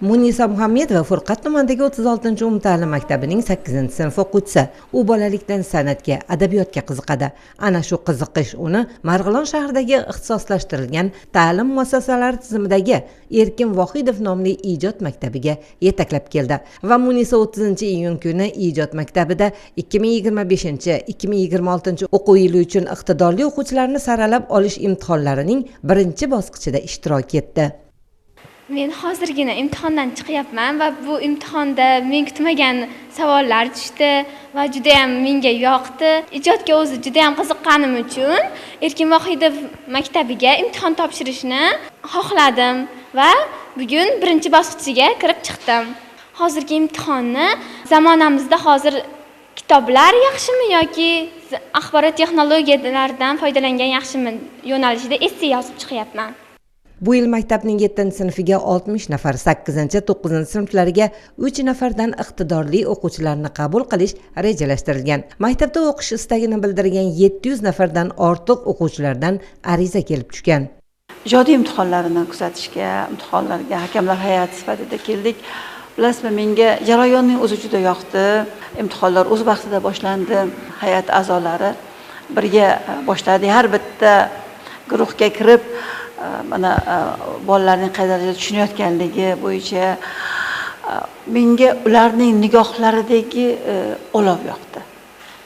Munisa Muhammedova Furqat tumanidagi 36-umumta'lim maktabining 8-sinf o'quvchisi. U bolalikdan san'atga, adabiyotga qiziqadi. Ana shu qiziqish uni Marg'ilon shahridagi ixtisoslashtirilgan ta'lim muassasalari tizimidagi Erkin Vohidov nomli ijod maktabiga yetaklab keldi. Va Munisa 30-iyun kuni ijod maktabida 2025-2026 o'quv yili uchun iqtidorli o'quvchilarni saralab olish imtihonlarining birinchi bosqichida ishtirok etdi. Men hozirgina imtihondan chiqyapman va bu imtihonda men kutmagan savollar tushdi va juda ham menga yoqdi. Ijodga o'zi juda ham qiziqqanim uchun Erkin Vohidov maktabiga imtihon topshirishni xohladim va bugun birinchi bosqichiga kirib chiqdim. Hozirgi imtihonni zamonamizda hozir kitoblar yaxshimi yoki axborot texnologiyalaridan foydalangan yaxshimi yo'nalishida essay yozib chiqyapman. Bu yil maktabning 7-sinfiga 60 nafar, 8-9-sinflariga 3 nafardan iqtidorli o'quvchilarni qabul qilish rejalashtirilgan. Maktabda o'qish istagini bildirgan 700 nafardan ortiq o'quvchilardan ariza kelib tushgan. Ijodiy imtihonlarini kuzatishga, imtihonlarga hakamlar hay'ati sifatida keldik. Bilasizmi, menga jarayonning o'zi juda yoqdi. Imtihonlar o'z vaqtida boshlandi. Hay'at a'zolari birga boshladi. Har bitta guruhga kirib mana bolalarning qay darajada tushunayotganligi bo'yicha menga ularning nigohlaridagi olov yoqdi.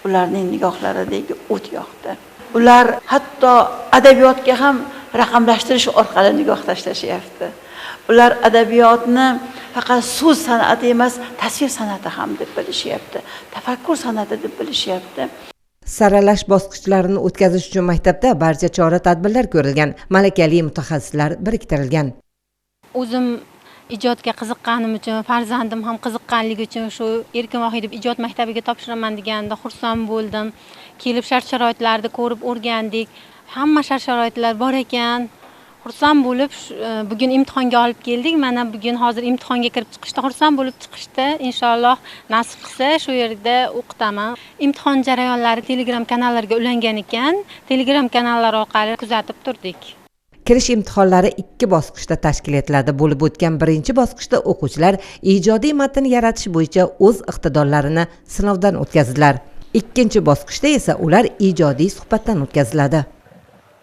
Ularning nigohlaridagi o't yoqdi. Ular hatto adabiyotga ham raqamlashtirish orqali nigoh tashlashyapti. Ular adabiyotni faqat so'z san'ati emas, tasvir san'ati ham deb bilishyapti. Tafakkur san'ati deb bilishyapti. Saralash bosqichlarini o'tkazish uchun maktabda barcha chora-tadbirlar ko'rilgan, malakali mutaxassislar biriktirilgan. O'zim ijodga qiziqqanim uchun, farzandim ham qiziqqanligi uchun shu Erkin Vohidov ijod maktabiga topshiraman deganda xursand bo'ldim. Kelib shart-sharoitlarni ko'rib o'rgandik. Hamma shart-sharoitlar bor ekan. Xursand bo'lib bugun imtihonga olib keldik. Mana bugun hozir imtihonga kirib chiqishda xursand bo'lib chiqishdi. Inshaalloh nasib qilsa shu yerda o'qitaman. Imtihon jarayonlari Telegram kanallariga ulangan ekan, Telegram kanallar orqali kuzatib turdik. Kirish imtihonlari 2 bosqichda tashkil etiladi. Bo'lib o'tgan birinchi bosqichda o'quvchilar ijodiy matn yaratish bo'yicha o'z iqtidorlarini sinovdan o'tkazdilar. Ikkinchi bosqichda esa ular ijodiy suhbatdan o'tkaziladi.